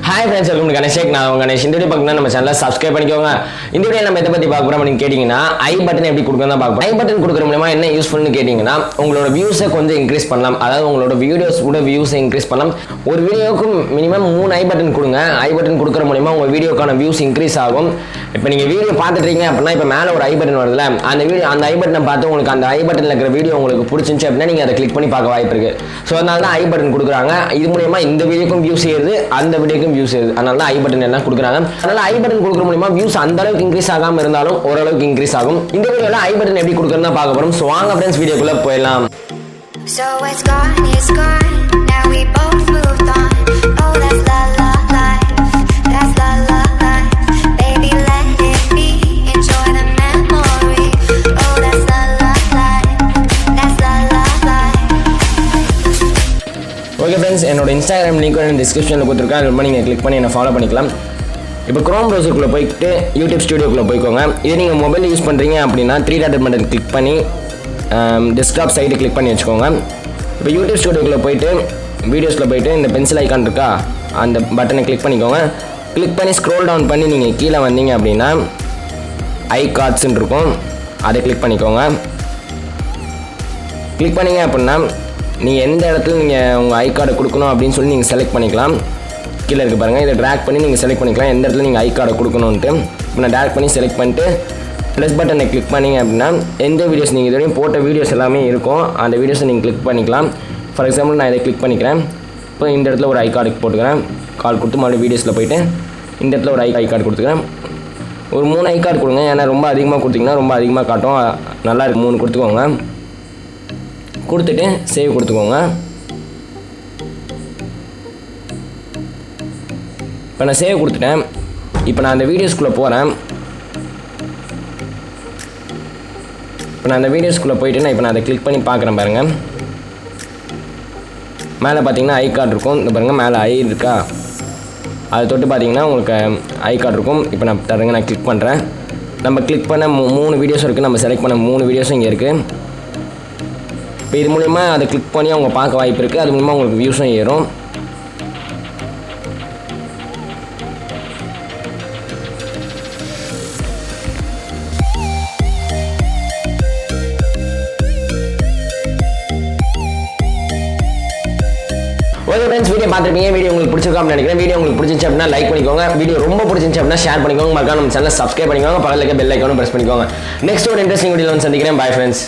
Hi friends, welcome to Ganesh. நான் Ganesh. இந்த video பார்க்கணும்னா நம்ம சேனலை சப்ஸ்கிரைப் பண்ணிக்கோங்க. இந்த வீடியோ நம்ம எதை பத்தி பார்க்க போறோம் அப்படின்னு கேட்டிங்கன்னா ஐ பட்டன் எப்படி கொடுக்கணும் தான் பார்க்க போறோம். ஐ பட்டன் கொடுக்கற மூலமா என்ன யூஸ்ஃபுல்னு கேட்டிங்கன்னா உங்களோட வியூஸை கொஞ்சம் இன்க்ரீஸ் பண்ணலாம். அதாவது உங்களோட வீடியோஸ் கூட வியூஸை இன்க்ரீஸ் பண்ணலாம். ஒரு வீடியோக்கு மினிமம் 3 ஐ பட்டன் கொடுங்க. ஐ பட்டன் கொடுக்கற மூலமா உங்க வீடியோக்கான வியூஸ் இன்க்ரீஸ் ஆகும். இப்போ நீங்க வீடியோ பார்த்துட்டு இருக்கீங்க அப்படின்னா இப்போ மேலே ஒரு ஐ பட்டன் வருதுல அந்த ஐ பட்டனை பார்த்து உங்களுக்கு அந்த ஐ பட்டன்ல இருக்கிற வீடியோ உங்களுக்கு பிடிச்சிருந்துச்சு அப்படின்னா நீங்க அதை கிளிக் பண்ணி பார்க்க வாய்ப்பு இருக்கு. ஸோ அதனால தான் ஐ பட்டன் கொடுக்குறாங்க. இது மூலமா இந்த வீடியோக்கும் வியூஸ் ஏறுது, அந்த வீடியோக்கும் வியூஸ் ஏறுது. அதனால ஐ பட்டன் எல்லாம் கொடுக்குறாங்க. அதனால ஐ பட்டன் கொடுக்குற மூலமா வியூஸ் அந்த அளவுக்கு இன்க்ரீஸ் ஆகாம இருந்தாலும் ஓரளவுக்கு இன்க்ரீஸ் ஆகும். இந்த வீடியோல ஐ பட்டன் எப்படி கொடுக்கறதா பார்க்க போறோம். சோ வாங்க फ्रेंड्स வீடியோக்குள்ள போயிடலாம். So it's gone, now we both moved on. Oh, that's la la life, that's la la life. Baby, let it be, enjoy the memory. Oh, that's la la life, that's la la life. Okay friends, என்னோட Instagram link வந்து டிஸ்கிரிப்ஷன்ல கொடுத்திருக்கேன். அதுல நீங்க click பண்ணி என்ன follow பண்ணிக்கலாம். இப்போ Chrome browserக்குள்ள போயிட்டு YouTube ஸ்டுடியோக்குள்ள போய்க்கோங்க. இது நீங்க மொபைல் யூஸ் பண்றீங்க அப்படின்னா 3 டாட் பட்டன் கிளிக் பண்ணி டெஸ்க்டாப் சைடு கிளிக் பண்ணி வச்சுக்கோங்க. இப்போ YouTube ஸ்டுடியோக்குள்ள போயிட்டு வீடியோஸில் போயிட்டு இந்த பென்சில் ஐக்கான் இருக்கா அந்த பட்டனை கிளிக் பண்ணிக்கோங்க. கிளிக் பண்ணி ஸ்க்ரோல் டவுன் பண்ணி நீங்கள் கீழே வந்தீங்க அப்படின்னா ஐ கார்ட்ஸ்ன்னு இருக்கும், அதை கிளிக் பண்ணிக்கோங்க. கிளிக் பண்ணிங்க அப்படின்னா நீங்கள் எந்த இடத்துல நீங்கள் உங்கள் ஐ கார்டை கொடுக்கணும் அப்படின்னு சொல்லி நீங்கள் செலக்ட் பண்ணிக்கலாம். கீழே இருக்குது பாருங்கள், இதை ட்ராக் பண்ணி நீங்கள் செலக்ட் பண்ணிக்கலாம் எந்த இடத்துல நீங்கள் ஐ கார்டை கொடுக்கணுன்ட்டு. இப்போ நான் ட்ராக் பண்ணி செலக்ட் பண்ணிட்டு ப்ளஸ் பட்டனை கிளிக் பண்ணிங்க அப்படின்னா எந்த வீடியோஸ் நீங்கள் இதுவரையும் போட்ட வீடியோஸ் எல்லாமே இருக்கும், அந்த வீடியோஸை நீங்கள் கிளிக் பண்ணிக்கலாம். ஃபார் எக்ஸாம்பிள் நான் இதை கிளிக் பண்ணிக்கிறேன். இப்போ இந்த இடத்துல ஒரு ஐ கார்டு போட்டுக்கிறேன். கால் கொடுத்து மறுபடியும் வீடியோஸில் போய்ட்டு இந்த இடத்துல ஒரு ஐ கார்டு கொடுத்துக்கிறேன். ஒரு 3 ஐ கார்டு கொடுங்க, ஏன்னா ரொம்ப அதிகமாக கொடுத்திங்கன்னா ரொம்ப அதிகமாக காட்டும். நல்லா இருக்குது, 3 கொடுத்துக்கோங்க. கொடுத்துட்டு சேவ் கொடுத்துக்கோங்க. இப்போ நான் சேவ் கொடுத்துட்டேன். இப்போ நான் அந்த வீடியோஸ்குள்ளே போகிறேன். இப்போ நான் அந்த வீடியோஸ்குள்ளே போயிட்டு இப்போ நான் அதை கிளிக் பண்ணி பார்க்குறேன் பாருங்கள். மேலே பார்த்தீங்கன்னா ஐ கார்டு இருக்கும். இந்த பாருங்கள் மேலே ஐ இருக்கா, அதை தொட்டு பார்த்தீங்கன்னா உங்களுக்கு ஐ கார்டு இருக்கும். இப்போ நான் தரங்க நான் கிளிக் பண்ணுறேன். நம்ம கிளிக் பண்ண 3 வீடியோஸ் இருக்குது, நம்ம செலக்ட் பண்ண 3 வீடியோஸும் இங்கே இருக்குது. இப்போ இது மூலிமா அதை கிளிக் பண்ணி அவங்க பார்க்க வாய்ப்பு இருக்குது. அது மூலிமா உங்களுக்கு வியூஸும் ஏறும். ஓகே ஃப்ரெண்ட்ஸ், வீடியோ பார்த்துருப்பீங்க. வீடியோ உங்களுக்கு பிடிச்சிருக்கான்னு நினைக்கிறேன். வீடியோ உங்களுக்கு பிடிச்சிருந்துச்சு அப்படின்னா லைக் பண்ணிக்கோங்க. வீடியோ ரொம்ப பிடிச்சிருந்துச்சு அப்படின்னா ஷேர் பண்ணிக்கோங்க. மறக்காம நம்ம சேனலை சப்ஸ்கிரைப் பண்ணிக்கோங்க. பக்கத்துல இருக்க பெல் ஐக்கானும் பிரஸ் பண்ணிக்கோங்க. நெக்ஸ்ட் ஒரு இன்ட்ரெஸ்டிங் வீடியோல வந்து சந்திக்கிறேன். Bye friends.